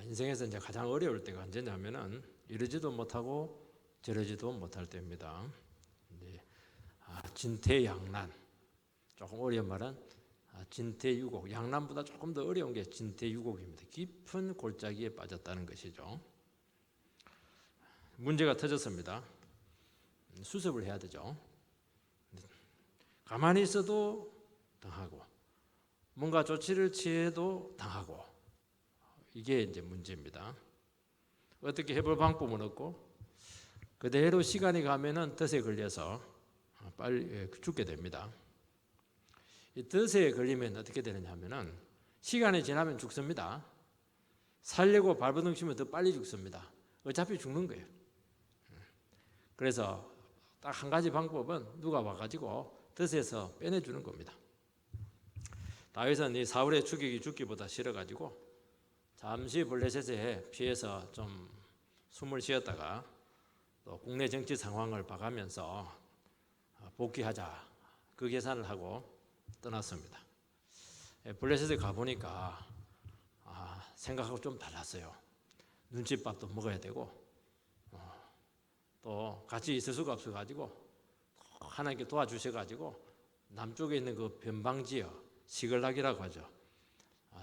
인생에서 이제 가장 어려울 때가 언제냐면은 이러지도 못하고 저러지도 못할 때입니다. 이제 진퇴양난, 조금 어려운 말은 진퇴유곡, 양난보다 조금 더 어려운 게 진퇴유곡입니다. 깊은 골짜기에 빠졌다는 것이죠. 문제가 터졌습니다. 수습을 해야 되죠. 가만히 있어도 당하고 뭔가 조치를 취해도 당하고, 이게 이제 문제입니다. 어떻게 해볼 방법은 없고 그대로 시간이 가면은 덫에 걸려서 빨리 죽게 됩니다. 이 덫에 걸리면 어떻게 되느냐 하면은 시간이 지나면 죽습니다. 살려고 발버둥치면 더 빨리 죽습니다. 어차피 죽는 거예요. 그래서 딱 한 가지 방법은 누가 와가지고 덫에서 빼내주는 겁니다. 다윗은 이 사울의 추격이 죽기보다 싫어가지고 잠시 블레셋에 피해서 좀 숨을 쉬었다가 또 국내 정치 상황을 봐가면서 복귀하자, 그 계산을 하고 떠났습니다. 블레셋에 가보니까 생각하고 좀 달랐어요. 눈칫밥도 먹어야 되고 또 같이 있을 수가 없어가지고 하나님께 도와주셔가지고 남쪽에 있는 그 변방지역, 시글락이라고 하죠.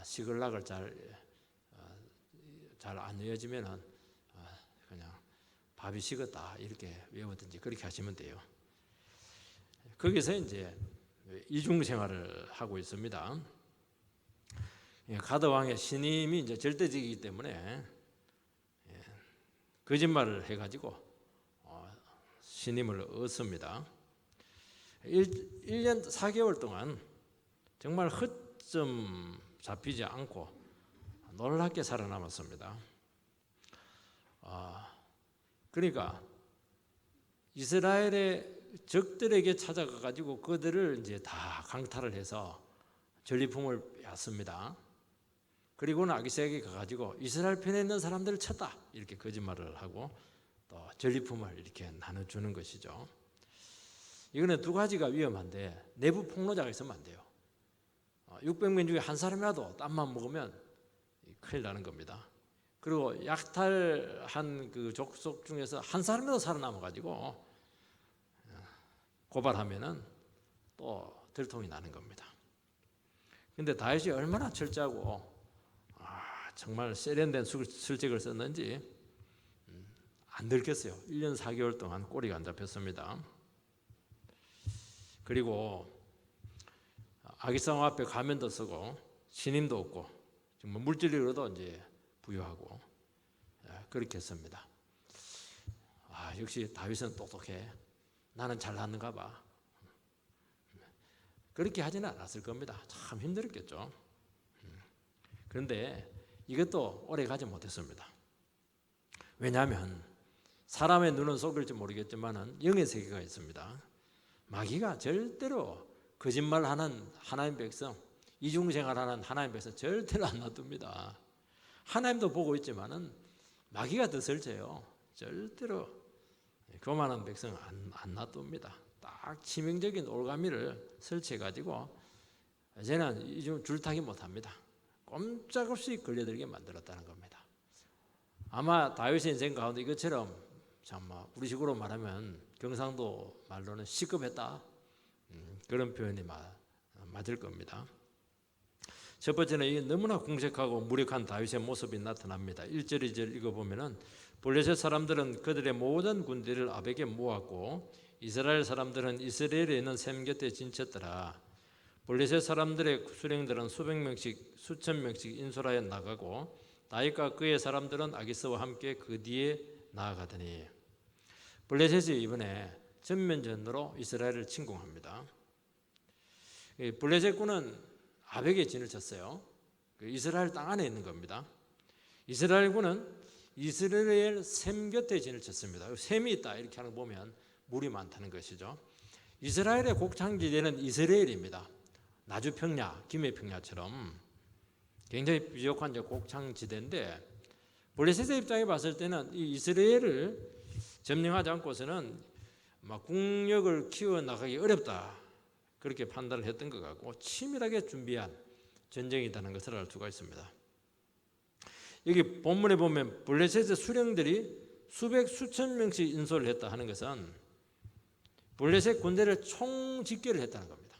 시글락을 잘 안 이어지면은 그냥 밥이 식었다 이렇게 외우든지 그렇게 하시면 돼요. 거기서 이제 이중 생활을 하고 있습니다. 가드 왕의 신임이 이제 절대적이기 때문에 거짓말을 해가지고 신임을 얻습니다. 1년 4개월 동안 정말 헛점 잡히지 않고 놀랍게 살아남았습니다. 그러니까 이스라엘의 적들에게 찾아가 가지고 그들을 이제 다 강탈을 해서 전리품을 빼앗습니다. 그리고는 아기새에게 가가지고 이스라엘 편에 있는 사람들을 쳤다 이렇게 거짓말을 하고 또 전리품을 이렇게 나눠주는 것이죠. 이거는 두 가지가 위험한데 내부 폭로자가 있으면 안 돼요. 600명 중에 한 사람이라도 땀만 먹으면 큰일 나는 겁니다. 그리고 약탈한 그 족속 중에서 한 사람이라도 살아남아가지고 고발하면은 또 들통이 나는 겁니다. 근데 다윗이 얼마나 철저하고 정말 세련된 술책을 썼는지 안 들켰어요. 1년 4개월 동안 꼬리가 안 잡혔습니다. 그리고 아기상 앞에 가면도 쓰고 신임도 없고 정말 물질력으로도 이제 부유하고 그렇게 했습니다. 역시 다윗은 똑똑해. 나는 잘났는가 봐. 그렇게 하지는 않았을 겁니다. 참 힘들었겠죠. 그런데 이것도 오래 가지 못했습니다. 왜냐하면 사람의 눈은 속일지 모르겠지만 영의 세계가 있습니다. 마귀가 절대로 거짓말하는 하나님 백성, 이중생활하는 하나님 백성 절대로 안 놔둡니다. 하나님도 보고 있지만은 마귀가 더 설쳐요. 절대로 교만한 백성 안 놔둡니다. 딱 치명적인 올가미를 설치해가지고 이제는 이중 줄타기 못합니다. 꼼짝없이 걸려들게 만들었다는 겁니다. 아마 다윗의 인생 가운데 이것처럼 정말 우리식으로 말하면 경상도 말로는 시급했다, 그런 표현이 맞을 겁니다. 첫 번째는 이 너무나 공색하고 무력한 다윗의 모습이 나타납니다. 1절 2절 읽어보면은 블레셋 사람들은 그들의 모든 군대를 아벡에 모았고 이스라엘 사람들은 이스라엘에 있는 샘 곁에 진쳤더라. 블레셋 사람들의 수령들은 수백 명씩 수천 명씩 인솔하여 나가고 다윗과 그의 사람들은 아기스와 함께 그 뒤에 나아가더니 블레셋이 이번에 전면전으로 이스라엘을 침공합니다. 블레셋군은 아벡에 진을 쳤어요. 이스라엘 땅 안에 있는 겁니다. 이스라엘군은 이스라엘 샘 곁에 진을 쳤습니다. 샘이 있다 이렇게 하는 거 보면 물이 많다는 것이죠. 이스라엘의 곡창지대는 이스라엘입니다. 나주평야, 김해평야처럼 굉장히 비옥한 곡창지대인데 블레셋의 입장에 봤을 때는 이 이스라엘을 점령하지 않고서는 국력을 키워나가기 어렵다 그렇게 판단을 했던 것 같고 치밀하게 준비한 전쟁이라는 것을 알 수가 있습니다. 여기 본문에 보면 블레셋의 수령들이 수백 수천 명씩 인솔을 했다 하는 것은 블레셋 군대를 총집결을 했다는 겁니다.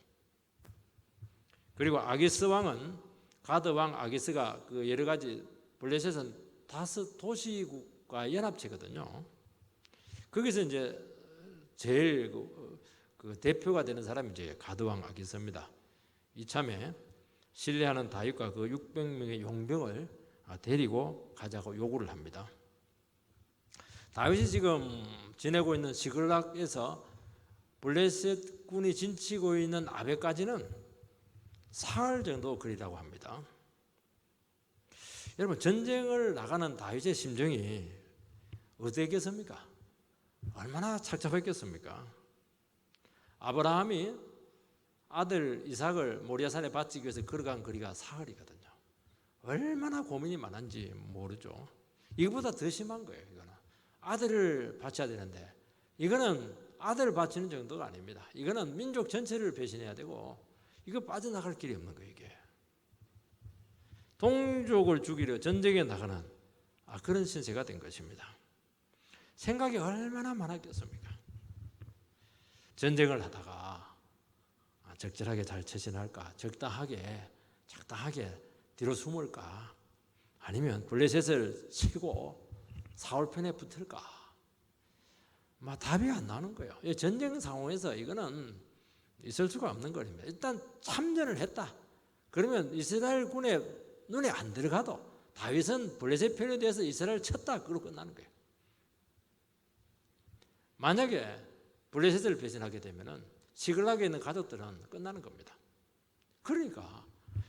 그리고 아기스 왕은 가드 왕 아기스가 그 여러 가지 블레셋은 5 도시국가 연합체거든요. 거기서 이제 제일 그 대표가 되는 사람이 이제 가드 왕 아기스입니다. 이참에 신뢰하는 다윗과 그 600명의 용병을 데리고 가자고 요구를 합니다. 다윗이 지금 지내고 있는 시글락에서 블레셋 군이 진치고 있는 아베까지는 사흘 정도 거리라고 합니다. 여러분, 전쟁을 나가는 다윗의 심정이 어땠겠습니까? 얼마나 착잡했겠습니까? 아브라함이 아들 이삭을 모리아산에 바치기 위해서 걸어간 거리가 사흘이거든요. 얼마나 고민이 많은지 모르죠. 이거보다 더 심한 거예요. 이거는 아들을 바쳐야 되는데, 이거는 아들을 바치는 정도가 아닙니다. 이거는 민족 전체를 배신해야 되고, 이거 빠져나갈 길이 없는 거예요. 이게 동족을 죽이려 전쟁에 나가는 그런 신세가 된 것입니다. 생각이 얼마나 많았겠습니까? 전쟁을 하다가 적절하게 잘 처신할까, 적당하게 뒤로 숨을까, 아니면 블레셋을 치고 사울 편에 붙을까, 답이 안 나오는 거예요. 전쟁 상황에서 이거는 있을 수가 없는 거입니다. 일단 참전을 했다. 그러면 이스라엘 군의 눈에 안 들어가도 다윗은 블레셋 편에 대해서 이스라엘을 쳤다. 그러고 끝나는 거예요. 만약에 블레셋을 배신하게 되면 시글락에 있는 가족들은 끝나는 겁니다. 그러니까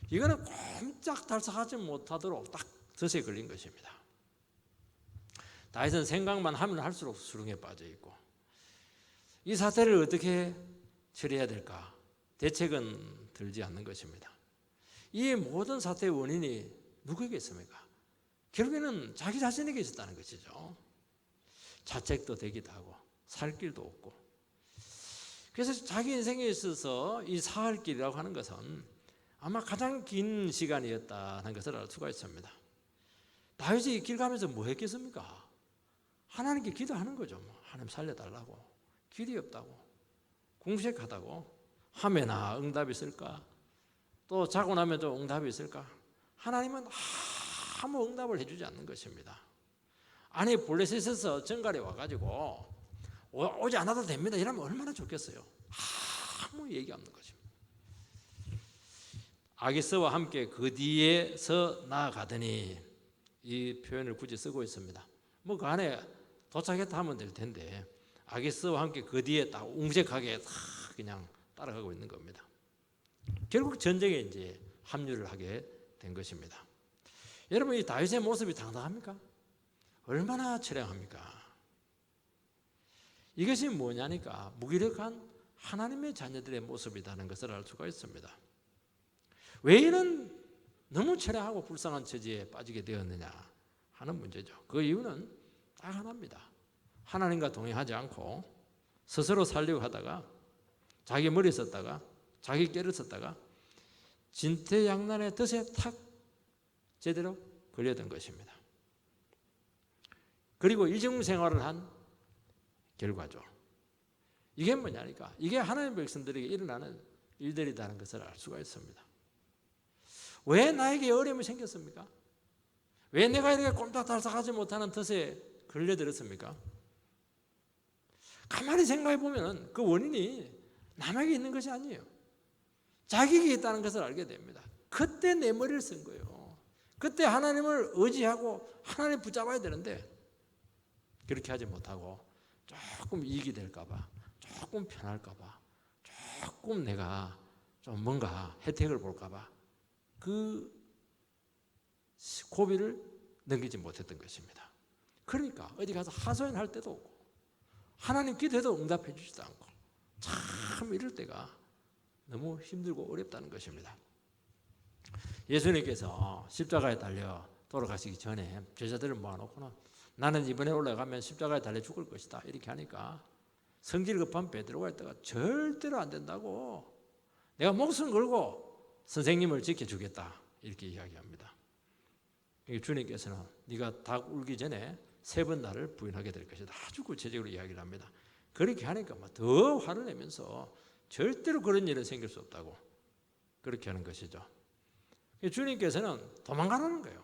이거는 꼼짝달싹하지 못하도록 딱 덫에 걸린 것입니다. 다윗은 생각만 하면 할수록 수렁에 빠져 있고, 이 사태를 어떻게 처리해야 될까 대책은 들지 않는 것입니다. 이 모든 사태의 원인이 누구에게 있습니까? 결국에는 자기 자신에게 있었다는 것이죠. 자책도 되기도 하고 살 길도 없고. 그래서 자기 인생에 있어서 이 사할 길이라고 하는 것은 아마 가장 긴 시간이었다는 것을 알 수가 있습니다. 다윗이 이 길 가면서 뭐 했겠습니까? 하나님께 기도하는 거죠. 하나님 살려달라고. 길이 없다고, 궁색하다고, 하면나 응답이 있을까? 또 자고 나면 또 응답이 있을까? 하나님은 아무 응답을 해주지 않는 것입니다. 아니, 블레셋에서 정갈에 와가지고 오지 않아도 됩니다 이러면 얼마나 좋겠어요. 아무 얘기 없는 것입니다. 아기스와 함께 그 뒤에서 나아가더니, 이 표현을 굳이 쓰고 있습니다. 그 안에 도착했다 하면 될 텐데, 아기스와 함께 그 뒤에 딱 웅색하게 그냥 따라가고 있는 겁니다. 결국 전쟁에 이제 합류를 하게 된 것입니다. 여러분, 이 다윗의 모습이 당당합니까? 얼마나 처량합니까? 이것이 뭐냐니까 무기력한 하나님의 자녀들의 모습이라는 것을 알 수가 있습니다. 왜 이런 너무 처량하고 불쌍한 처지에 빠지게 되었느냐 하는 문제죠. 그 이유는 딱 하나입니다. 하나님과 동행하지 않고 스스로 살려고 하다가 자기 머리 썼다가 자기 꾀를 썼다가 진퇴양난의 덫에 탁 제대로 걸려든 것입니다. 그리고 이중 생활을 한 결과죠. 이게 뭐냐니까, 이게 하나님의 백성들에게 일어나는 일들이라는 것을 알 수가 있습니다. 왜 나에게 어려움이 생겼습니까? 왜 내가 이렇게 꼼짝달싹하지 못하는 덫에 걸려들었습니까? 가만히 생각해 보면 그 원인이 남에게 있는 것이 아니에요. 자기에게 있다는 것을 알게 됩니다. 그때 내 머리를 쓴 거예요. 그때 하나님을 의지하고 하나님 붙잡아야 되는데 그렇게 하지 못하고 조금 이익이 될까봐, 조금 편할까봐, 조금 내가 좀 뭔가 혜택을 볼까봐 그 고비를 넘기지 못했던 것입니다. 그러니까 어디 가서 하소연할 때도 없고 하나님 기도해도 응답해 주지도 않고, 참 이럴 때가 너무 힘들고 어렵다는 것입니다. 예수님께서 십자가에 달려 돌아가시기 전에 제자들을 모아놓고는 나는 이번에 올라가면 십자가에 달려 죽을 것이다 이렇게 하니까 성질 급한 베드로가 있다가 절대로 안 된다고, 내가 목숨 걸고 선생님을 지켜주겠다 이렇게 이야기합니다. 주님께서는 네가 닭 울기 전에 3번 나를 부인하게 될 것이다. 아주 구체적으로 이야기를 합니다. 그렇게 하니까 더 화를 내면서 절대로 그런 일은 생길 수 없다고 그렇게 하는 것이죠. 주님께서는 도망가라는 거예요.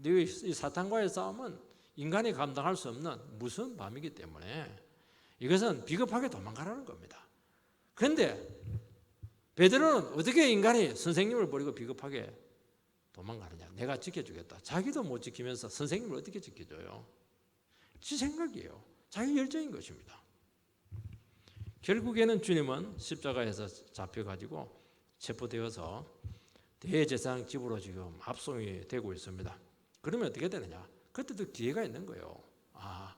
이 사탄과의 싸움은 인간이 감당할 수 없는 무서운 밤이기 때문에 이것은 비겁하게 도망가라는 겁니다. 그런데 베드로는 어떻게 인간이 선생님을 버리고 비겁하게 도망가느냐. 내가 지켜주겠다. 자기도 못 지키면서 선생님을 어떻게 지켜줘요? 지 생각이에요. 자기 열정인 것입니다. 결국에는 주님은 십자가에서 잡혀가지고 체포되어서 대제사장 집으로 지금 압송이 되고 있습니다. 그러면 어떻게 되느냐? 그때도 기회가 있는 거예요. 아,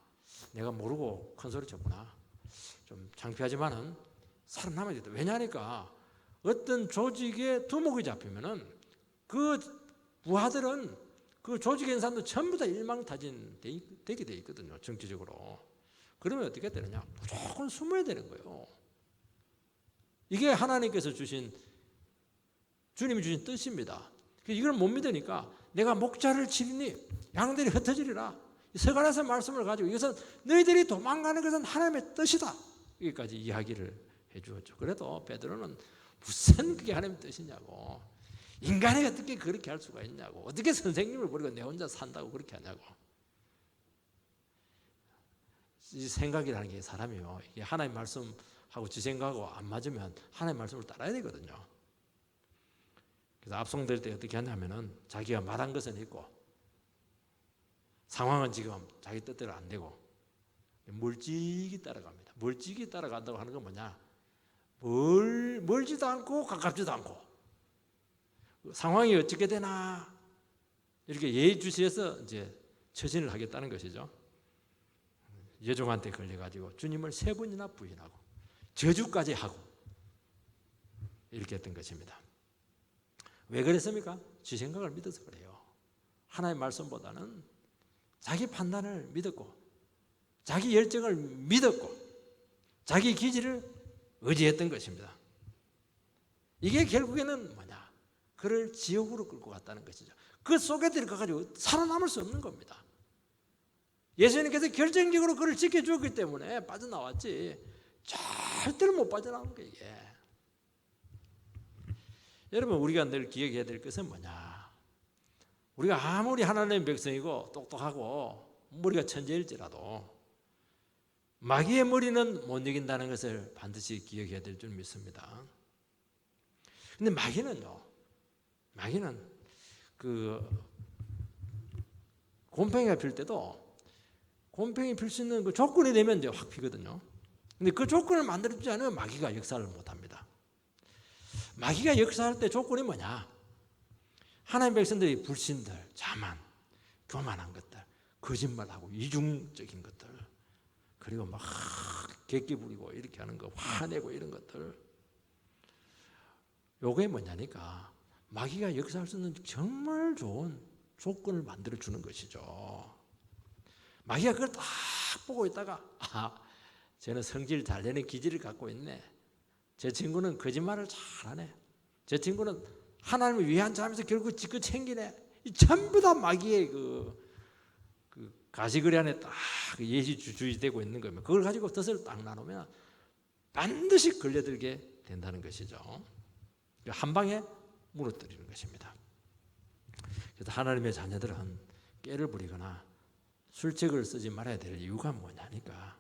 내가 모르고 큰 소리 쳤구나. 좀 창피하지만은 살아남아야 겠다. 왜냐하니까 어떤 조직의 두목이 잡히면은 그 부하들은 그 조직의 인사도 전부 다 일망타진되게 돼 있거든요. 정치적으로. 그러면 어떻게 되느냐? 무조건 숨어야 되는 거예요. 이게 하나님께서 주신 주님이 주신 뜻입니다. 이걸 못 믿으니까 내가 목자를 치리니 양들이 흩어지리라. 서간에서 말씀을 가지고 이것은 너희들이 도망가는 것은 하나님의 뜻이다. 여기까지 이야기를 해주었죠. 그래도 베드로는 무슨 그게 하나님의 뜻이냐고. 인간이 어떻게 그렇게 할 수가 있냐고. 어떻게 선생님을 버리고 내 혼자 산다고 그렇게 하냐고. 이 생각이라는 게 사람이요. 이게 하나님 말씀하고 지 생각하고 안 맞으면 하나님 말씀을 따라야 되거든요. 그래서 압송될 때 어떻게 하냐면은 자기가 말한 것은 있고 상황은 지금 자기 뜻대로 안 되고 멀찍이 따라갑니다. 멀찍이 따라간다고 하는 건 뭐냐? 멀지도 않고 가깝지도 않고 상황이 어떻게 되나 이렇게 예의주시해서 이제 처신을 하겠다는 것이죠. 여종한테 걸려가지고 주님을 3번이나 부인하고 저주까지 하고 이렇게 했던 것입니다. 왜 그랬습니까? 지 생각을 믿어서 그래요. 하나님의 말씀보다는 자기 판단을 믿었고 자기 열정을 믿었고 자기 기질을 의지했던 것입니다. 이게 결국에는 뭐냐? 그를 지옥으로 끌고 갔다는 것이죠. 그 속에 들어가가지고 살아남을 수 없는 겁니다. 예수님께서 결정적으로 그를 지켜주었기 때문에 빠져나왔지 절대로 못 빠져나오는 거예요. 이게. 여러분 우리가 늘 기억해야 될 것은 뭐냐? 우리가 아무리 하나님의 백성이고 똑똑하고 머리가 천재일지라도 마귀의 머리는 못 이긴다는 것을 반드시 기억해야 될 줄 믿습니다. 근데 마귀는 그 곰팡이가 필 때도 곰팡이 필 수 있는 그 조건이 되면 이제 확 피거든요. 근데 그 조건을 만들어주지 않으면 마귀가 역사를 못합니다. 마귀가 역사할 때 조건이 뭐냐? 하나님 백성들이 불신들, 자만, 교만한 것들, 거짓말하고 이중적인 것들, 그리고 막 객기 부리고 이렇게 하는 거, 화내고 이런 것들. 요게 뭐냐니까 마귀가 역사할 수 있는 정말 좋은 조건을 만들어 주는 것이죠. 마귀가 그걸 딱 보고 있다가 쟤는 성질 잘 내는 기질을 갖고 있네. 제 친구는 거짓말을 잘하네. 제 친구는 하나님을 위한 자면서 결국 지껏 챙기네. 이 전부 다 마귀의 그 가시거리 안에 딱 예시주의되고 있는 거면 그걸 가지고 뜻을 딱 나누면 반드시 걸려들게 된다는 것이죠. 한 방에 무너뜨리는 것입니다. 그래서 하나님의 자녀들은 깨를 부리거나 술책을 쓰지 말아야 될 이유가 뭐냐니까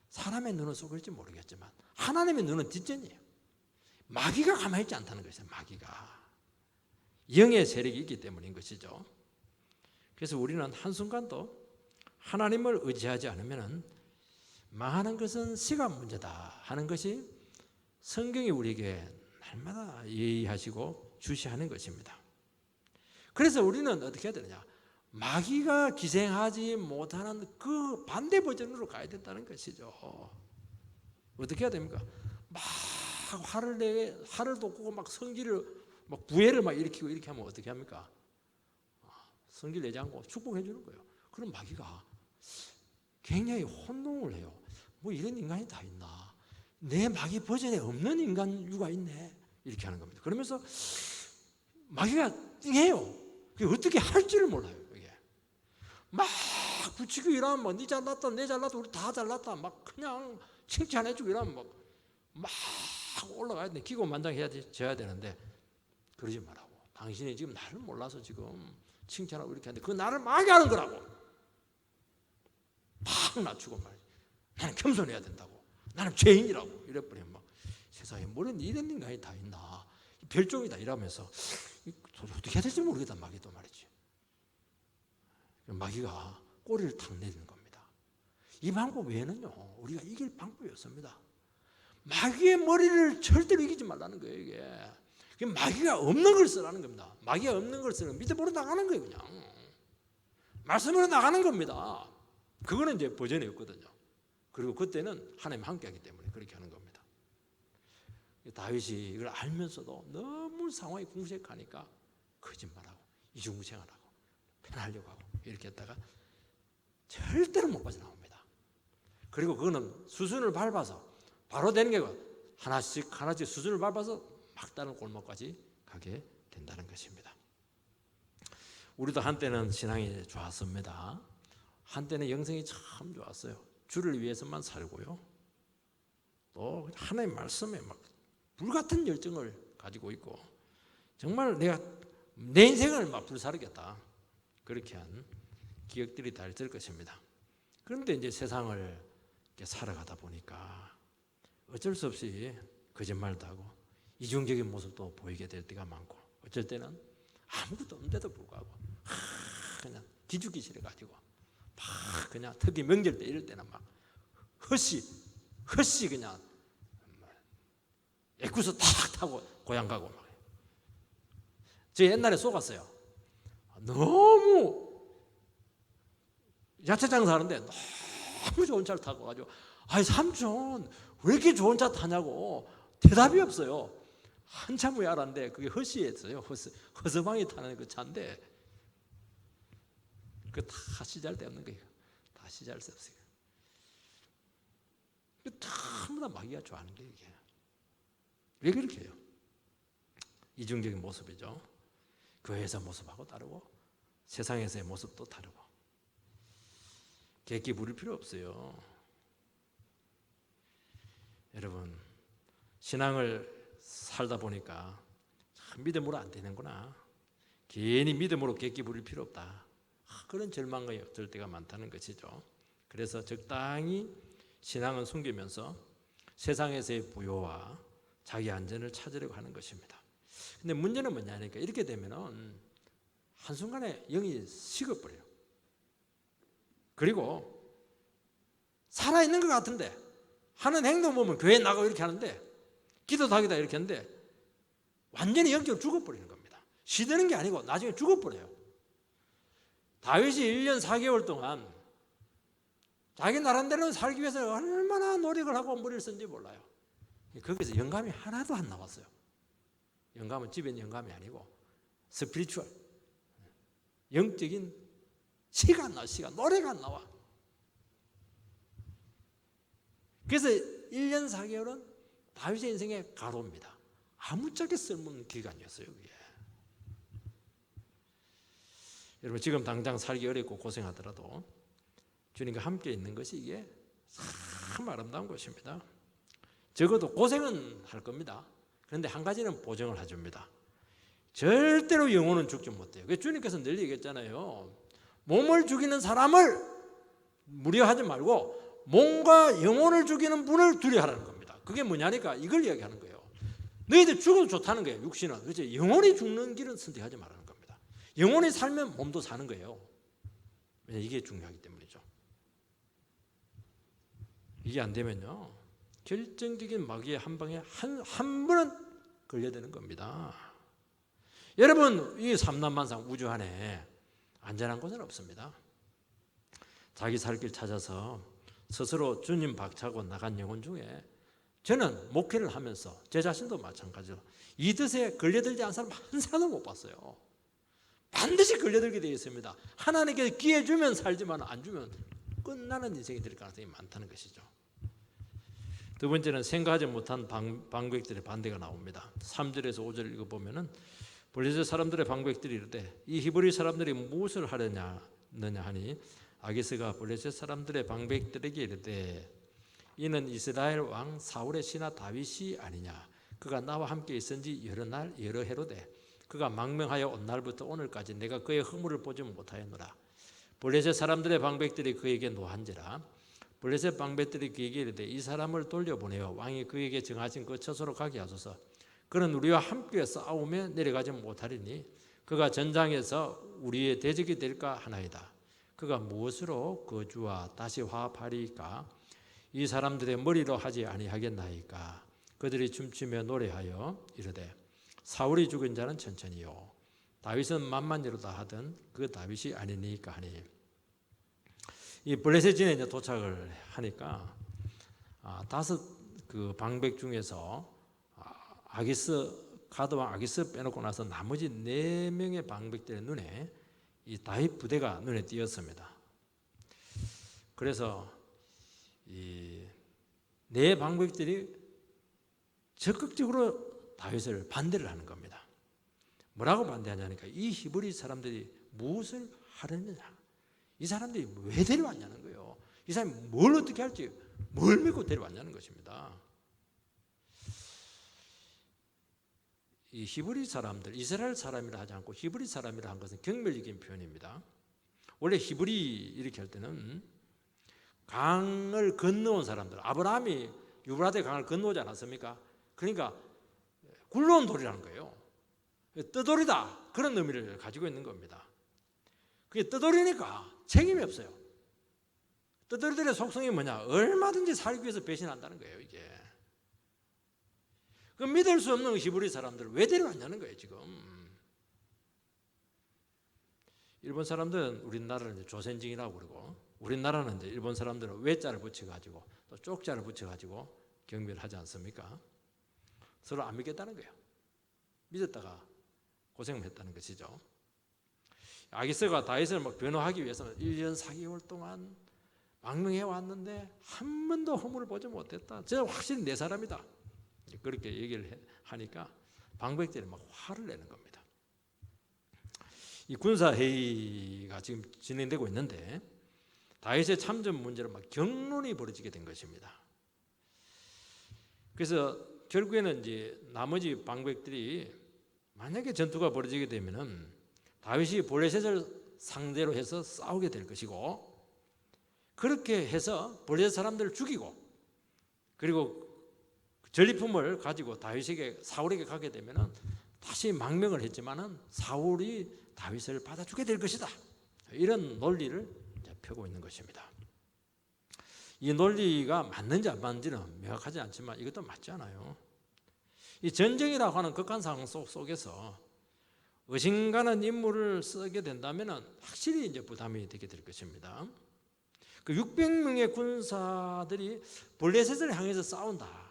사람의 눈은 속일지 모르겠지만 하나님의 눈은 뒷전이에요. 마귀가 가만히 있지 않다는 것이에요. 마귀가 영의 세력이 있기 때문인 것이죠. 그래서 우리는 한순간도 하나님을 의지하지 않으면 망하는 것은 시간 문제다 하는 것이 성경이 우리에게 날마다 예의하시고 주시하는 것입니다. 그래서 우리는 어떻게 해야 되느냐? 마귀가 기생하지 못하는 그 반대 버전으로 가야 된다는 것이죠. 어떻게 해야 됩니까? 막 화를 돋구고 막 성질을 막 부해를 막 일으키고 이렇게 하면 어떻게 합니까? 성질 내지 않고 축복해 주는 거예요. 그럼 마귀가 굉장히 혼동을 해요. 뭐 이런 인간이 다 있나? 내 마귀 버전에 없는 인간류가 있네. 이렇게 하는 겁니다. 그러면서 마귀가 띵해요. 그게 어떻게 할지를 몰라요. 이게 막 붙이고 이러면 뭐, 네 잘났다, 내 잘났다, 우리 다 잘났다, 막 그냥 칭찬해주고 이러면 막 올라가야 돼. 기고만장해야 되는데 그러지 말라고. 당신이 지금 나를 몰라서 지금 칭찬하고 이렇게 하는데 그 나를 마귀하는 거라고. 팍 낮추고 말이야. 나는 겸손해야 된다고. 나는 죄인이라고. 이래버리면 막 세상에 뭐는 이런 인간이 다 있나. 별종이다 이러면서 어떻게 해야 될지 모르겠다. 마귀도 말이지. 마귀가 꼬리를 탁 내리는 겁니다. 이 방법 외에는요 우리가 이길 방법이 없습니다. 마귀의 머리를 절대로 이기지 말라는 거예요. 이게 마귀가 없는 걸 쓰라는 겁니다. 마귀가 없는 걸 쓰는 믿음으로 나가는 거예요. 그냥 말씀으로 나가는 겁니다. 그거는 이제 버전이 없거든요. 그리고 그때는 하나님 함께하기 때문에 그렇게 하는 겁니다. 다윗이 이걸 알면서도 너무 상황이 궁색하니까 거짓말하고 이중생활하고 편하려고 하고 이렇게 했다가 절대로 못 빠져나옵니다. 그리고 그거는 수순을 밟아서 바로 되는 게 하나씩 수순을 밟아서 막다른 골목까지 가게 된다는 것입니다. 우리도 한때는 신앙이 좋았습니다. 한때는 영성이 참 좋았어요. 주를 위해서만 살고요. 또 하나님 말씀에 막 불같은 열정을 가지고 있고 정말 내가 내 인생을 막 불사르겠다 그렇게 한 기억들이 다 있을 것입니다. 그런데 이제 세상을 이렇게 살아가다 보니까 어쩔 수 없이 거짓말도 하고 이중적인 모습도 보이게 될 때가 많고 어쩔 때는 아무것도 없는데도 불구하고 그냥 기죽기실해 가지고 막 그냥 특히 명절 때 이럴 때는 막 헛시 그냥 애구서 탁 타고 고향 가고 막. 저 옛날에 속았어요. 너무 야채 장사하는데 너무 좋은 차를 타고 가지고 아이 삼촌 왜 이렇게 좋은 차 타냐고 대답이 없어요. 한참 후에 알았는데 그게 허시였어요. 허서방이 타는 그 차인데 그 다 시잘데없는 거예요. 다 시잘데없어요. 전부 다 마귀가 좋아하는 게 이게 왜 그렇게 해요? 이중적인 모습이죠. 교회에서 모습하고 다르고 세상에서의 모습도 다르고 객기 부릴 필요 없어요. 여러분 신앙을 살다 보니까 참 믿음으로 안 되는구나. 괜히 믿음으로 객기 부릴 필요 없다. 그런 절망이 들 때가 많다는 것이죠. 그래서 적당히 신앙은 숨기면서 세상에서의 부요와 자기 안전을 찾으려고 하는 것입니다. 근데 문제는 뭐냐니까 이렇게 되면은 한순간에 영이 식어버려요. 그리고 살아있는 것 같은데 하는 행동 보면 교회 나가고 이렇게 하는데 기도도 하기다 이렇게 하는데 완전히 영적으로 죽어버리는 겁니다. 시드는 게 아니고 나중에 죽어버려요. 다윗이 1년 4개월 동안 자기 나름대로 살기 위해서 얼마나 노력을 하고 머리를 쓴지 몰라요. 거기서 영감이 하나도 안 나왔어요. 영감은 집에 있는 영감이 아니고 스피리추얼 영적인 시가 안 나와. 노래가 안 나와. 그래서 1년 4개월은 다윗의 인생의 가로입니다. 아무짝에 쓸모없는 기간이었어요. 그게. 여러분 지금 당장 살기 어렵고 고생하더라도 주님과 함께 있는 것이 이게 참 아름다운 것입니다. 적어도 고생은 할 겁니다. 그런데 한 가지는 보증을 해줍니다. 절대로 영혼은 죽지 못해요. 주님께서 늘 얘기했잖아요. 몸을 죽이는 사람을 무려하지 말고 몸과 영혼을 죽이는 분을 두려워하라는 겁니다. 그게 뭐냐니까 이걸 이야기하는 거예요. 너희들 죽어도 좋다는 거예요. 육신은. 그렇지? 영혼이 죽는 길은 선택하지 말라는 겁니다. 영혼이 살면 몸도 사는 거예요. 왜냐 이게 중요하기 때문이죠. 이게 안 되면요 결정적인 마귀의 한 방에 한 번은 걸려드는 겁니다. 여러분 이 삼남만상 우주 안에 안전한 곳은 없습니다. 자기 살 길 찾아서 스스로 주님 박차고 나간 영혼 중에 저는 목회를 하면서 제 자신도 마찬가지로 이 뜻에 걸려들지 않은 사람 한 사람도 못 봤어요. 반드시 걸려들게 되어 있습니다. 하나님께 기회 주면 살지만 안 주면 끝나는 인생이 될 가능성이 많다는 것이죠. 두 번째는 생각하지 못한 방백들의 반대가 나옵니다. 3절에서 5절 읽어보면 블레셋 사람들의 방백들이 이르되 이 히브리 사람들이 무엇을 하느냐 하니 아기스가 블레셋 사람들의 방백들에게 이르되 이는 이스라엘 왕 사울의 신하 다윗이 아니냐. 그가 나와 함께 있은지 여러 날 여러 해로되 그가 망명하여 온 날부터 오늘까지 내가 그의 허물을 보지 못하였노라. 블레셋 사람들의 방백들이 그에게 노한지라. 블레셋 방백들이 그에게 이르되 이 사람을 돌려보내어 왕이 그에게 정하신 그 처소로 가게 하소서. 그는 우리와 함께 싸우며 내려가지 못하리니 그가 전장에서 우리의 대적이 될까 하나이다. 그가 무엇으로 거주와 다시 화합하리까? 이 사람들의 머리로 하지 아니하겠나이까? 그들이 춤추며 노래하여 이르되 사울이 죽은 자는 천천히요 다윗은 만만이로다 하던 그 다윗이 아니니까 하니. 이 블레셋진에 이제 도착을 하니까 5 방백 중에서 가드왕 아기스 빼놓고 나서 나머지 4명의 방백들의 눈에 이 다윗 부대가 눈에 띄었습니다. 그래서 이 4 방백들이 적극적으로 다윗을 반대를 하는 겁니다. 뭐라고 반대하냐니까 이 히브리 사람들이 무엇을 하려느냐, 이 사람들이 왜 데려왔냐는 거예요. 이 사람이 뭘 어떻게 할지 뭘 믿고 데려왔냐는 것입니다. 이 히브리 사람들, 이스라엘 사람이라 하지 않고 히브리 사람이라 한 것은 경멸적인 표현입니다. 원래 히브리 이렇게 할 때는 강을 건너온 사람들, 아브라함이 유브라데 강을 건너오지 않았습니까? 그러니까 굴러온 돌이라는 거예요. 떠돌이다, 그런 의미를 가지고 있는 겁니다. 그게 떠돌이니까 책임이 없어요. 떠돌이들의 속성이 뭐냐? 얼마든지 살기 위해서 배신한다는 거예요. 이게 그 믿을 수 없는 히브리 사람들을 왜 데려왔냐는 거예요. 지금 일본 사람들은 우리나라를 조선징이라고 그러고, 우리나라는 이제 일본 사람들은 외자를 붙여가지고 또 쪽자를 붙여가지고 경배를 하지 않습니까? 서로 안 믿겠다는 거예요. 믿었다가 고생을 했다는 것이죠. 아기스가 다윗을 막 변호하기 위해서 1년 4개월 동안 망명해 왔는데 한 번도 허물을 보지 못했다. 제가 확실히 내 사람이다. 그렇게 얘기를 하니까 방백들이 막 화를 내는 겁니다. 이 군사회의가 지금 진행되고 있는데 다윗의 참전 문제로 막 경론이 벌어지게 된 것입니다. 그래서 결국에는 이제 나머지 방백들이 만약에 전투가 벌어지게 되면은 다윗이 블레셋을 상대로 해서 싸우게 될 것이고, 그렇게 해서 블레셋 사람들을 죽이고, 그리고 전리품을 가지고 다윗에게 사울에게 가게 되면은 다시 망명을 했지만은 사울이 다윗을 받아주게 될 것이다. 이런 논리를 펴고 있는 것입니다. 이 논리가 맞는지 안 맞는지는 명확하지 않지만 이것도 맞지 않아요. 이 전쟁이라고 하는 극한 상황 속에서 어신가는 인물을 쓰게 된다면 확실히 이제 부담이 되게 될 것입니다. 그 600명의 군사들이 블레셋을 향해서 싸운다.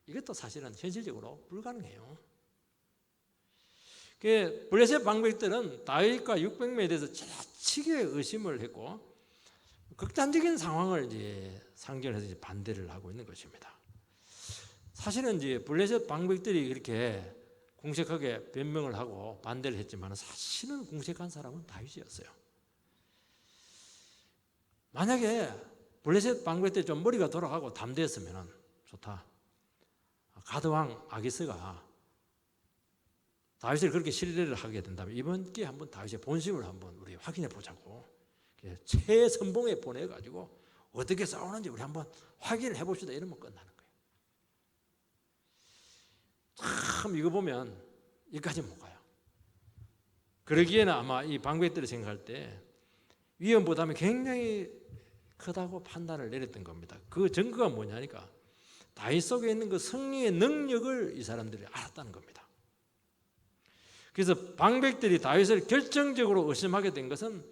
이것도 사실은 현실적으로 불가능해요. 블레셋 방백들은 다윗과 600명에 대해서 지나치게 의심을 했고 극단적인 상황을 이제 상정해서 이제 반대를 하고 있는 것입니다. 사실은 이제 블레셋 방백들이 그렇게 궁색하게 변명을 하고 반대를 했지만 사실은 궁색한 사람은 다윗이었어요. 만약에 블레셋 방백들이 좀 머리가 돌아가고 담대했으면 좋다. 가드왕 아기스가 다윗을 그렇게 신뢰를 하게 된다면 이번 기회에 한번 다윗의 본심을 한번 우리 확인해 보자고 최선봉에 보내가지고 어떻게 싸우는지 우리 한번 확인을 해봅시다. 이러면 끝나는 거예요. 참 이거 보면 여기까지 못 가요. 그러기에는 아마 이 방백들이 생각할 때 위험 부담이 굉장히 크다고 판단을 내렸던 겁니다. 그 증거가 뭐냐니까 다윗 속에 있는 그 승리의 능력을 이 사람들이 알았다는 겁니다. 그래서 방백들이 다윗을 결정적으로 의심하게 된 것은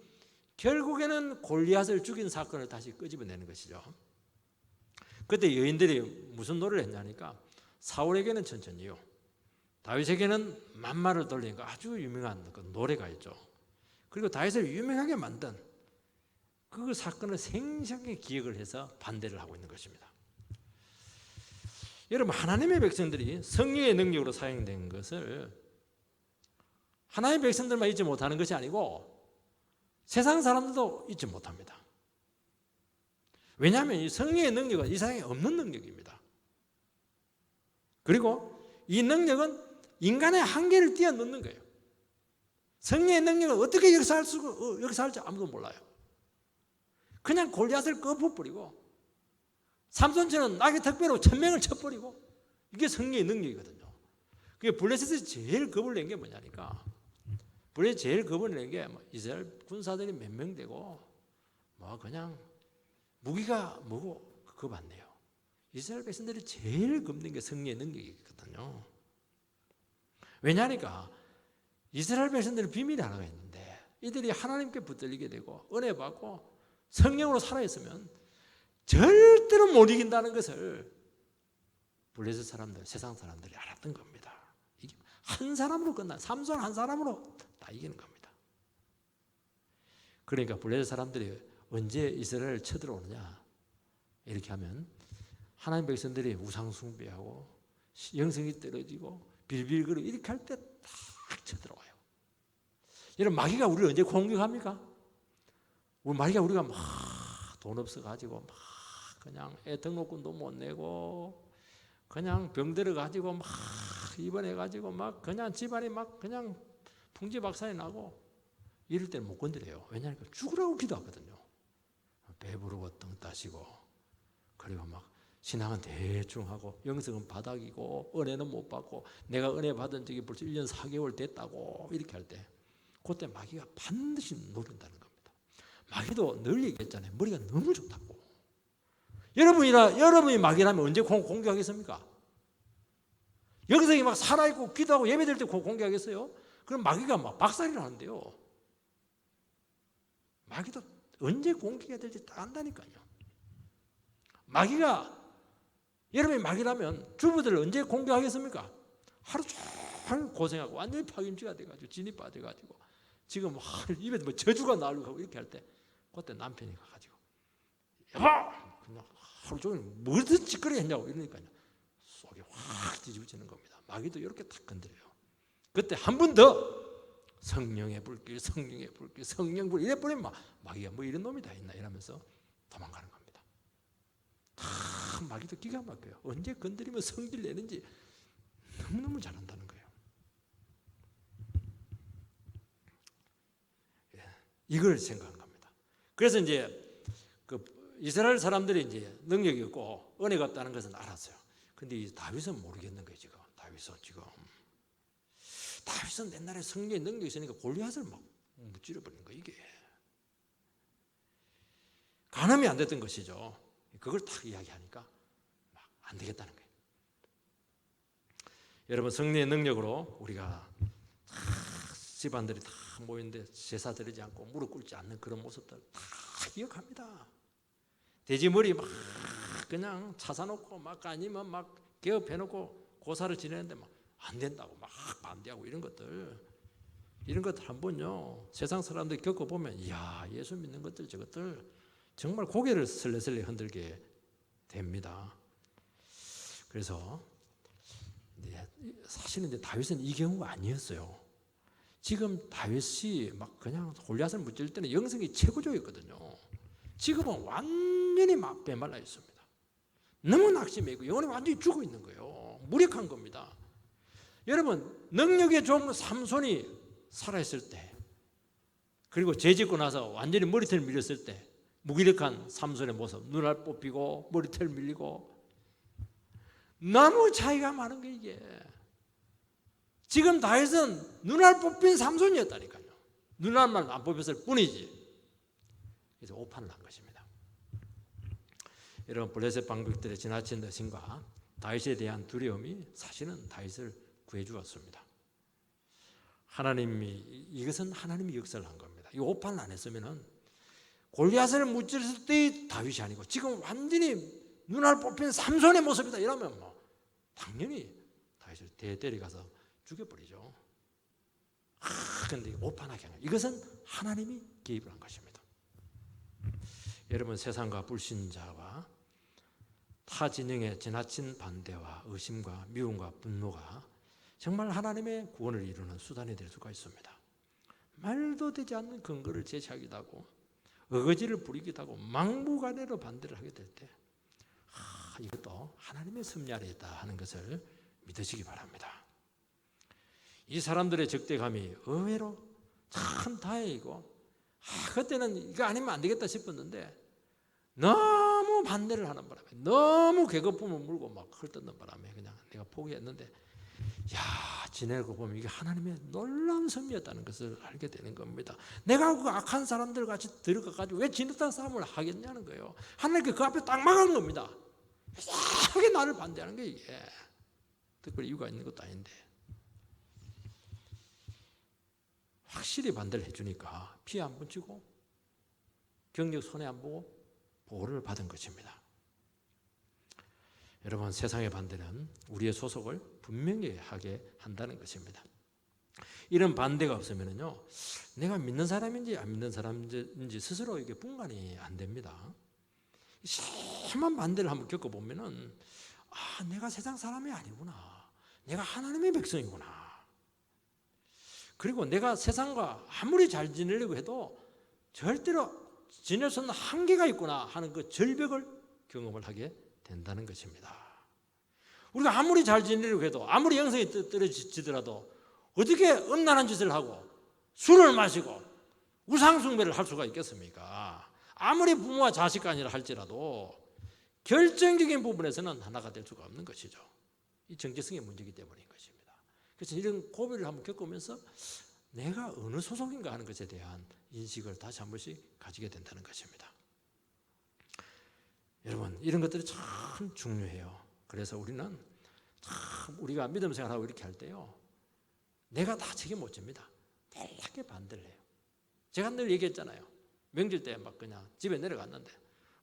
결국에는 골리앗을 죽인 사건을 다시 끄집어내는 것이죠. 그때 여인들이 무슨 노래를 했냐니까 사울에게는 천천히요, 다윗에게는 만마를 돌리니까 아주 유명한 그 노래가 있죠. 그리고 다윗을 유명하게 만든 그 사건을 생생하게 기억을 해서 반대를 하고 있는 것입니다. 여러분, 하나님의 백성들이 성령의 능력으로 사용된 것을 하나님의 백성들만 잊지 못하는 것이 아니고 세상 사람들도 잊지 못합니다. 왜냐하면 이 성령의 능력은 이 세상에 없는 능력입니다. 그리고 이 능력은 인간의 한계를 뛰어넘는 거예요. 성령의 능력은 어떻게 역사할지 아무도 몰라요. 그냥 골리앗을 꺾어버리고 삼손처럼 낙의 턱배로 1000명을 쳐버리고, 이게 성령의 능력이거든요. 그게 블레셋에서 제일 겁을 낸 게 뭐냐니까, 블레셋 제일 겁을 낸 게 이스라엘 군사들이 몇 명 되고 그냥 무기가 뭐고 겁 안 내요. 이스라엘 백성들이 제일 겁낸 게 성령의 능력이거든요. 왜냐니까 이스라엘 백성들은 비밀이 하나가 있는데, 이들이 하나님께 붙들리게 되고 은혜 받고 성령으로 살아있으면 절대로 못 이긴다는 것을 블레셋 사람들, 세상 사람들이 알았던 겁니다. 이게 한 사람으로 삼손 한 사람으로 다 이기는 겁니다. 그러니까 블레셋 사람들이 언제 이스라엘을 쳐들어오느냐, 이렇게 하면 하나님 백성들이 우상 숭배하고 영성이 떨어지고 빌빌거리고 이렇게 할 때 딱 쳐들어와요. 여러분, 마귀가 우리를 언제 공격합니까? 마귀가 우리가 막 돈 없어가지고 막 그냥 애 등록금도 못 내고 그냥 병 들어가지고 막 입원해가지고 막 그냥 집안이 막 그냥 풍지박산이 나고 이럴 때는 못 건드려요. 왜냐하면 죽으라고 기도하거든요. 배부르고 등 따시고, 그리고 막 신앙은 대충 하고 영성은 바닥이고 은혜는 못 받고 내가 은혜 받은 적이 벌써 1년 4개월 됐다고 이렇게 할 때, 그때 마귀가 반드시 노린다는 겁니다. 마귀도 늘 얘기했잖아요. 머리가 너무 좋다고. 여러분이 마귀라면 언제 공격하겠습니까? 영성이 막 살아있고 기도하고 예배드릴 때 공격하겠어요? 그럼 마귀가 막 박살이 나는데요. 마귀도 언제 공격해야 될지 딱 안다니까요. 여러분이 마귀라면 주부들을 언제 공격하겠습니까? 하루 종일 고생하고 완전히 파김치가 돼가지고 진이 빠져가지고 지금 입에 저주가 나오고 이렇게 할 때, 그때 남편이 가가지고 여보! 그냥 하루 종일 무슨 짓거리 했냐고 이러니까요. 속이 확 뒤집어지는 겁니다. 마귀도 이렇게 탁 건드려요. 그때 한 번 더 성령의 불길, 성령의 불길, 성령 불길 이래버리면 마귀가 뭐 이런 놈이 다 있나 이러면서 도망가는 겁니다. 마귀도 기가 막혀요. 언제 건드리면 성질 내는지 너무너무 잘한다는 거예요. 이걸 생각한 겁니다. 그래서 이제 이스라엘 사람들이 이제 능력이 없고 은혜가 없다는 것은 알았어요. 근데 이 다윗은 모르겠는 거예요. 다윗은 옛날에 성령의 능력이 있으니까 골리앗을 막 무찌러 버리는 거예요. 이게 가늠이 안 됐던 것이죠. 그걸 딱 이야기하니까 막 안 되겠다는 거예요. 여러분, 성령의 능력으로 우리가 집안들이 다 모이는데 제사 드리지 않고 무릎 꿇지 않는 그런 모습들 다 기억합니다. 돼지머리 막 그냥 차사놓고 막 아니면 막 개업해놓고 고사를 지내는데 막 안 된다고 막 반대하고 이런 것들 한번요 세상 사람들이 겪어보면, 이야, 예수 믿는 것들 저것들 정말 고개를 설레설레 흔들게 됩니다. 그래서 사실은 이제 다윗은 이 경우가 아니었어요. 지금 다윗이 막 그냥 골리앗을 무찔 때는 영성이 최고조였거든요. 지금은 완전히 막 메말라 있습니다. 너무 낙심해 있고 영혼이 완전히 죽어 있는 거예요. 무력한 겁니다. 여러분, 능력의 종 삼손이 살아있을 때, 그리고 죄짓고 나서 완전히 머리털 밀렸을 때 무기력한 삼손의 모습, 눈알 뽑히고 머리털 밀리고 너무 차이가 많은 게 이게. 지금 다윗은 눈알 뽑힌 삼손이었다니까요. 눈알만 안 뽑혔을 뿐이지. 그래서 오판을 한 것입니다. 여러분, 블레셋 방백들의 지나친 의심과 다윗에 대한 두려움이 사실은 다윗을 구해 주었습니다. 이것은 하나님이 역사를 한 겁니다. 이 오판을 안 했으면은 골리앗을 무찔렀을 때의 다윗이 아니고 지금 완전히 눈알 뽑힌 삼손의 모습이다 이러면 당연히 다윗을 데려가서 죽여버리죠. 그런데 오판하게 하는, 이것은 하나님이 개입을 한 것입니다. 여러분, 세상과 불신자와 타 진영의 지나친 반대와 의심과 미움과 분노가 정말 하나님의 구원을 이루는 수단이 될 수가 있습니다. 말도 되지 않는 근거를 제시하기도 하고 어거지를 부리기도 하고 막무가내로 반대를 하게 될 때 이것도 하나님의 섭리 아래 있다 하는 것을 믿으시기 바랍니다. 이 사람들의 적대감이 의외로 참 다행이고 그때는 이거 아니면 안 되겠다 싶었는데 너무 반대를 하는 바람에 너무 계급품을 물고 막 헐뜯는 바람에 그냥 내가 포기했는데 지내고 보면 이게 하나님의 놀라운 섭리였다는 것을 알게 되는 겁니다. 내가 그 악한 사람들 같이 들어가가지고 왜 진흙탕 싸움을 하겠냐는 거예요. 하나님께 그 앞에 딱 막은 겁니다. 이상하게 나를 반대하는 게 이게 특별히 이유가 있는 것도 아닌데 확실히 반대를 해주니까 피해 안 붙이고 경력 손해 안 보고 보호를 받은 것입니다. 여러분, 세상의 반대는 우리의 소속을 분명히 하게 한다는 것입니다. 이런 반대가 없으면요, 내가 믿는 사람인지 안 믿는 사람인지 스스로 이게 분간이 안 됩니다. 심한 반대를 한번 겪어보면은 내가 세상 사람이 아니구나, 내가 하나님의 백성이구나, 그리고 내가 세상과 아무리 잘 지내려고 해도 절대로 지낼 수 없는 한계가 있구나 하는 그 절벽을 경험을 하게 된다는 것입니다. 우리가 아무리 잘 지내려고 해도 아무리 영성이 떨어지더라도 어떻게 음란한 짓을 하고 술을 마시고 우상숭배를 할 수가 있겠습니까? 아무리 부모와 자식 간이라 할지라도 결정적인 부분에서는 하나가 될 수가 없는 것이죠. 이 정체성의 문제이기 때문인 것입니다. 그래서 이런 고비를 한번 겪으면서 내가 어느 소속인가 하는 것에 대한 인식을 다시 한 번씩 가지게 된다는 것입니다. 여러분, 이런 것들이 참 중요해요. 그래서 우리는 참 우리가 믿음 생활하고 이렇게 할 때요, 내가 다 책임 못 집니다. 놀랍게 반대를 해요. 제가 늘 얘기했잖아요. 명절 때 막 그냥 집에 내려갔는데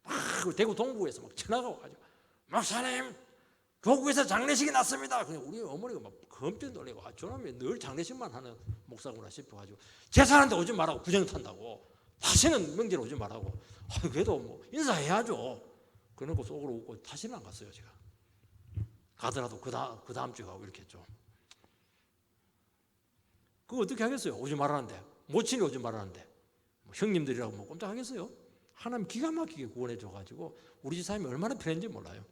막 대구 동구에서 막 전화가 와가지고 목사님 교구에서 장례식이 났습니다. 그냥 우리 어머니가 막 깜짝 놀래고 저놈이 늘 장례식만 하는 목사구나 싶어가지고 제사하는데 오지 말라고 부정 탄다고 다시는 명절 오지 말라고 그래도 뭐 인사해야죠. 그러고 속으로 웃고 다시는 안 갔어요. 제가 가더라도 그 다음 주에 가고 이렇게 했죠. 그거 어떻게 하겠어요? 오지 말라는데 모친이 오지 말라는데 뭐 형님들이라고 뭐 꼼짝하겠어요? 하나님 기가 막히게 구원해 줘가지고 우리 집 사람이 얼마나 편한지 몰라요.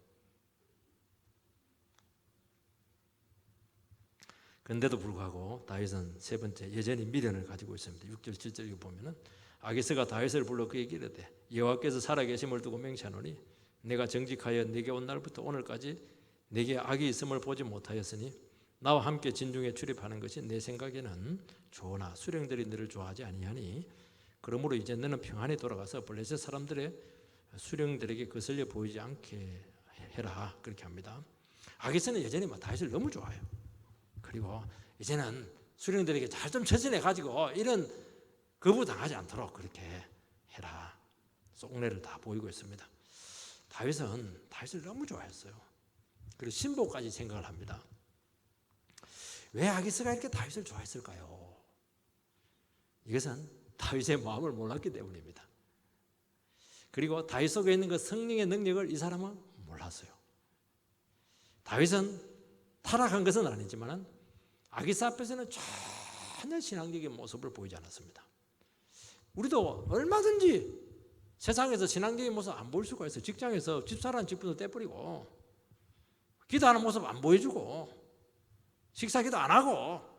그런데도 불구하고 다윗은 세 번째 여전히 미련을 가지고 있습니다. 6절 7절 보면은 아기스가 다윗을 불러 그에게 이르되 여호와께서 살아계심을 두고 맹세하노니 내가 정직하여 네게 온 날부터 오늘까지 네게 악이 있음을 보지 못하였으니 나와 함께 진중에 출입하는 것이 내 생각에는 좋으나 수령들이 너를 좋아하지 아니하니 그러므로 이제 너는 평안히 돌아가서 블레셋 사람들의 수령들에게 거슬려 보이지 않게 해라. 그렇게 합니다. 아기스는 여전히 다윗을 너무 좋아해요. 그리고 이제는 수령들에게 잘 좀 처신해 가지고 이런 거부당하지 않도록 그렇게 해라. 속내를 다 보이고 있습니다. 다윗은 다윗을 너무 좋아했어요. 그리고 신복까지 생각을 합니다. 왜 아기스가 이렇게 다윗을 좋아했을까요? 이것은 다윗의 마음을 몰랐기 때문입니다. 그리고 다윗 속에 있는 그 성령의 능력을 이 사람은 몰랐어요. 다윗은 타락한 것은 아니지만 아기스 앞에서는 전혀 신앙적인 모습을 보이지 않았습니다. 우리도 얼마든지 세상에서 신앙적인 모습 안 보일 수가 있어요. 직장에서 집사람 직분도 떼버리고 기도하는 모습 안 보여주고 식사기도 안 하고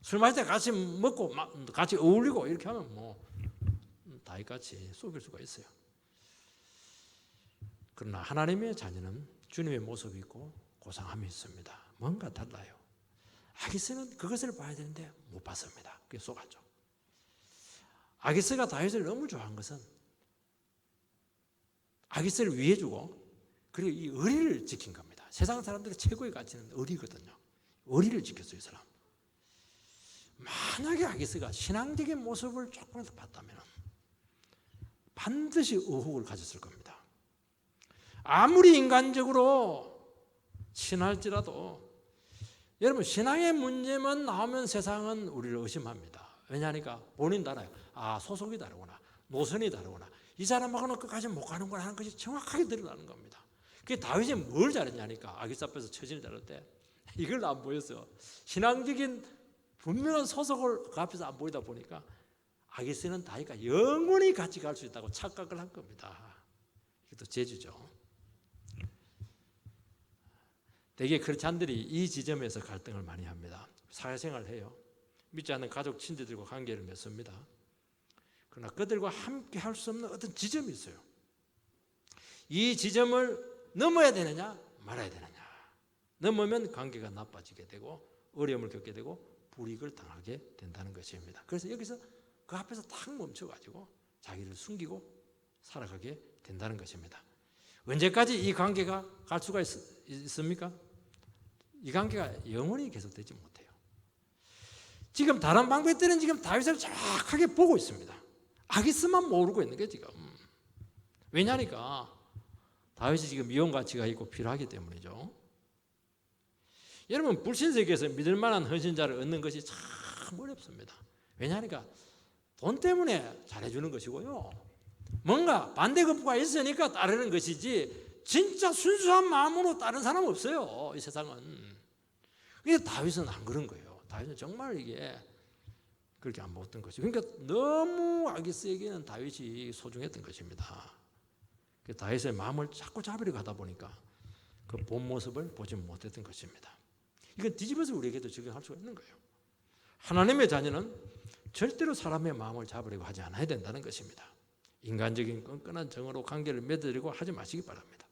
술 마실 때 같이 먹고 같이 어울리고 이렇게 하면 뭐 다윗같이 속일 수가 있어요. 그러나 하나님의 자녀는 주님의 모습이 있고 고상함이 있습니다. 뭔가 달라요. 아기스는 그것을 봐야 되는데 못 봤습니다. 그게 속았죠. 아기스가 다윗을 너무 좋아한 것은 아기스를 위해주고 그리고 이 의리를 지킨 겁니다. 세상 사람들의 최고의 가치는 의리거든요. 의리를 지켰어요. 이 사람. 만약에 아기스가 신앙적인 모습을 조금 더 봤다면 반드시 의혹을 가졌을 겁니다. 아무리 인간적으로 친할지라도 여러분 신앙의 문제만 나오면 세상은 우리를 의심합니다. 왜냐하니까 본인도 알아요. 소속이 다르구나, 노선이 다르구나, 이 사람하고는 끝까지 못 가는구나 하는 것이 정확하게 드러나는 겁니다. 그게 다윗이 뭘 잘했냐니까 아기스 앞에서 처신을 잘할 때 이걸 안 보였어요. 신앙적인 분명한 소속을 그 앞에서 안 보이다 보니까 아기스는 다윗과 영원히 같이 갈 수 있다고 착각을 한 겁니다. 이것도 재주죠. 대개 크리스찬들이 이 지점에서 갈등을 많이 합니다. 사회생활을 해요. 믿지 않는 가족, 친지들과 관계를 맺습니다. 그러나 그들과 함께 할 수 없는 어떤 지점이 있어요. 이 지점을 넘어야 되느냐 말아야 되느냐. 넘으면 관계가 나빠지게 되고 어려움을 겪게 되고 불이익을 당하게 된다는 것입니다. 그래서 여기서 그 앞에서 탁 멈춰가지고 자기를 숨기고 살아가게 된다는 것입니다. 언제까지 이 관계가 갈 수가 있습니까? 이 관계가 영원히 계속되지 못해요. 지금 다른 방백들은 지금 다윗을 정확하게 보고 있습니다. 아기스만 모르고 있는 게 지금. 왜냐니까 다윗이 지금 이용 가치가 있고 필요하기 때문이죠. 여러분, 불신세계에서 믿을 만한 헌신자를 얻는 것이 참 어렵습니다. 왜냐니까 돈 때문에 잘해주는 것이고요. 뭔가 반대급부가 있으니까 따르는 것이지 진짜 순수한 마음으로 따른 사람 없어요. 이 세상은. 근데 다윗은 안 그런 거예요. 다윗은 정말 이게 그렇게 안 먹었던 것이죠. 그러니까 너무 아기스에게는 다윗이 소중했던 것입니다. 다윗의 마음을 자꾸 잡으려고 하다 보니까 그 본 모습을 보지 못했던 것입니다. 이건 뒤집어서 우리에게도 적용할 수가 있는 거예요. 하나님의 자녀는 절대로 사람의 마음을 잡으려고 하지 않아야 된다는 것입니다. 인간적인 끈끈한 정으로 관계를 맺으려고 하지 마시기 바랍니다.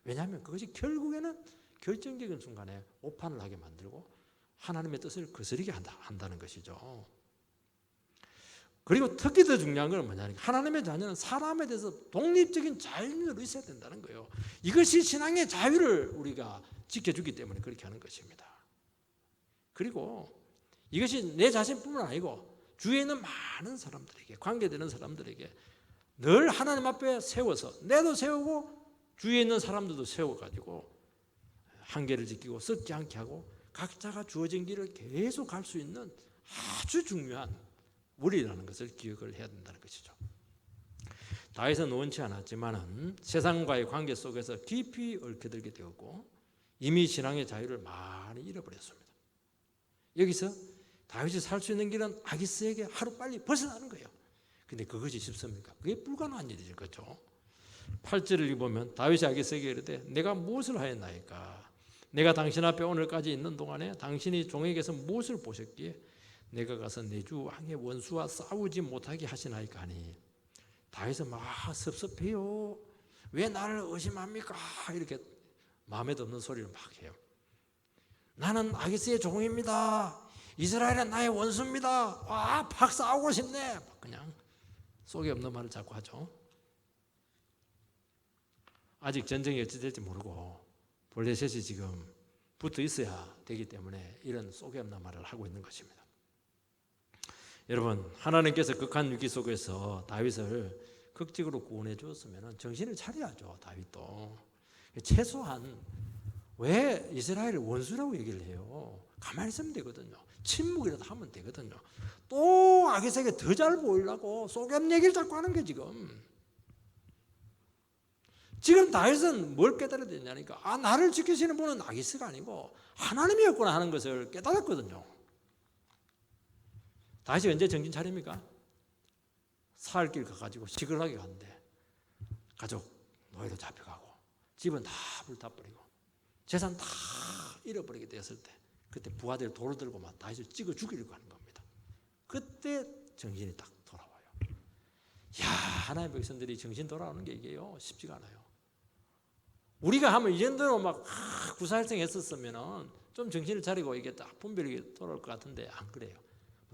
왜냐하면 그것이 결국에는 결정적인 순간에 오판을 하게 만들고 하나님의 뜻을 거스르게 한다는 것이죠. 그리고 특히 더 중요한 건 뭐냐면 하나님의 자녀는 사람에 대해서 독립적인 자유를 있어야 된다는 거예요. 이것이 신앙의 자유를 우리가 지켜주기 때문에 그렇게 하는 것입니다. 그리고 이것이 내 자신뿐만 아니고 주위에 있는 많은 사람들에게, 관계되는 사람들에게 늘 하나님 앞에 세워서 내도 세우고 주위에 있는 사람들도 세워가지고 한계를 지키고 썩지 않게 하고 각자가 주어진 길을 계속 갈 수 있는 아주 중요한 우리라는 것을 기억을 해야 된다는 것이죠. 다윗은 원치 않았지만은 세상과의 관계 속에서 깊이 얽혀들게 되었고 이미 신앙의 자유를 많이 잃어버렸습니다. 여기서 다윗이 살 수 있는 길은 아기스에게 하루빨리 벗어나는 거예요. 근데 그것이 쉽습니까? 그게 불가능한 일이죠. 그렇죠? 8절을 보면 다윗이 아기스에게 이르되 내가 무엇을 하였나이까? 내가 당신 앞에 오늘까지 있는 동안에 당신이 종에게서 무엇을 보셨기에 내가 가서 내 주 왕의 원수와 싸우지 못하게 하시나이까 하니 다윗은 막 섭섭해요. 왜 나를 의심합니까? 이렇게 마음에 드는 소리를 막 해요. 나는 아기스의 종입니다. 이스라엘은 나의 원수입니다. 와, 팍 싸우고 싶네. 그냥 속에 없는 말을 자꾸 하죠. 아직 전쟁이 어찌 될지 모르고 블레셋이 지금 붙어 있어야 되기 때문에 이런 속에 없는 말을 하고 있는 것입니다. 여러분, 하나님께서 극한 위기 속에서 다윗을 극적으로 구원해 주었으면 정신을 차려야죠. 다윗도 최소한 왜 이스라엘을 원수라고 얘기를 해요? 가만히 있으면 되거든요. 침묵이라도 하면 되거든요. 또 아기스에게 더 잘 보이려고 속염 얘기를 자꾸 하는 게 지금 다윗은 뭘 깨달아야 되냐니까 나를 지키시는 분은 아기스가 아니고 하나님이었구나 하는 것을 깨달았거든요. 다윗이 언제 정신 차립니까? 사흘길 가가지고 시끌하게 갔는데 가족 노예로 잡혀가고 집은 다 불타버리고 재산 다 잃어버리게 되었을 때 그때 부하들 돌을 들고 막 다윗을 찍어 죽이려고 하는 겁니다. 그때 정신이 딱 돌아와요. 야, 하나님의 백성들이 정신 돌아오는 게 이게요 쉽지가 않아요. 우리가 하면 이 정도로 막 구사일생 했었으면 좀 정신을 차리고 이게 딱 분별이 돌아올 것 같은데 안 그래요.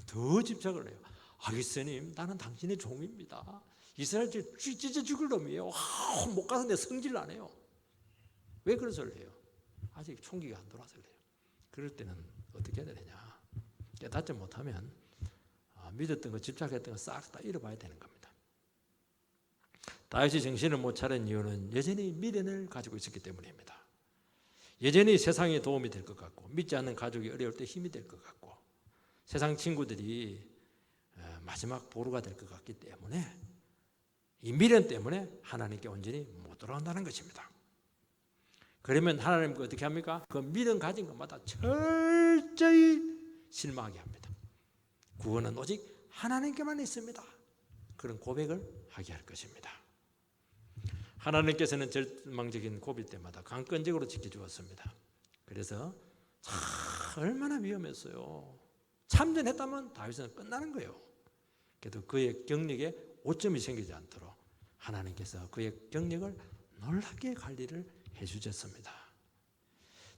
더 집착을 해요. 아기스님, 나는 당신의 종입니다. 이스라엘 찢어 죽을 놈이에요. 못 가서 내 성질 나네요. 왜 그런 소리를 해요? 아직 총기가 안 돌아서 그래요. 그럴 때는 어떻게 해야 되냐? 깨닫지 못하면 믿었던 거, 집착했던 거 싹 다 잃어봐야 되는 겁니다. 다윗이 정신을 못 차린 이유는 여전히 미련을 가지고 있었기 때문입니다. 여전히 세상에 도움이 될 것 같고 믿지 않는 가족이 어려울 때 힘이 될 것 같고 세상 친구들이 마지막 보루가 될 것 같기 때문에 이 미련 때문에 하나님께 온전히 못 돌아온다는 것입니다. 그러면 하나님께 어떻게 합니까? 그 믿음 가진 것마다 철저히 실망하게 합니다. 구원은 오직 하나님께만 있습니다. 그런 고백을 하게 할 것입니다. 하나님께서는 절망적인 고비 때마다 강건적으로 지켜주었습니다. 그래서 얼마나 위험했어요. 참전했다면 다윗은 끝나는 거예요. 그래도 그의 경력에 오점이 생기지 않도록 하나님께서 그의 경력을 놀랍게 관리를 해주셨습니다.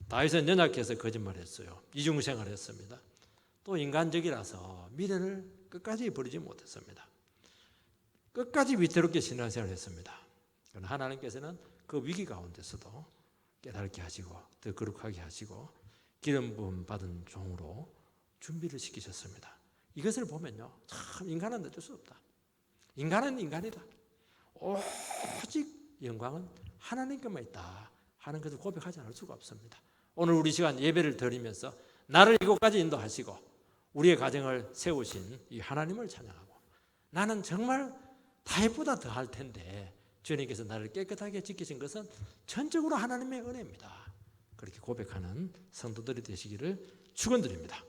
다윗은 연약해서 거짓말했어요. 이중생활을 했습니다. 또 인간적이라서 미래를 끝까지 버리지 못했습니다. 끝까지 위태롭게 신앙생활을 했습니다. 그러나 하나님께서는 그 위기 가운데서도 깨닫게 하시고 더 거룩하게 하시고 기름 부음 받은 종으로 준비를 시키셨습니다. 이것을 보면요, 참 인간은 어쩔 수 없다. 인간은 인간이다. 오직 영광은 하나님께만 있다 하는 것을 고백하지 않을 수가 없습니다. 오늘 우리 시간 예배를 드리면서 나를 이곳까지 인도하시고 우리의 가정을 세우신 이 하나님을 찬양하고 나는 정말 다윗보다 더할 텐데 주님께서 나를 깨끗하게 지키신 것은 전적으로 하나님의 은혜입니다. 그렇게 고백하는 성도들이 되시기를 축원드립니다.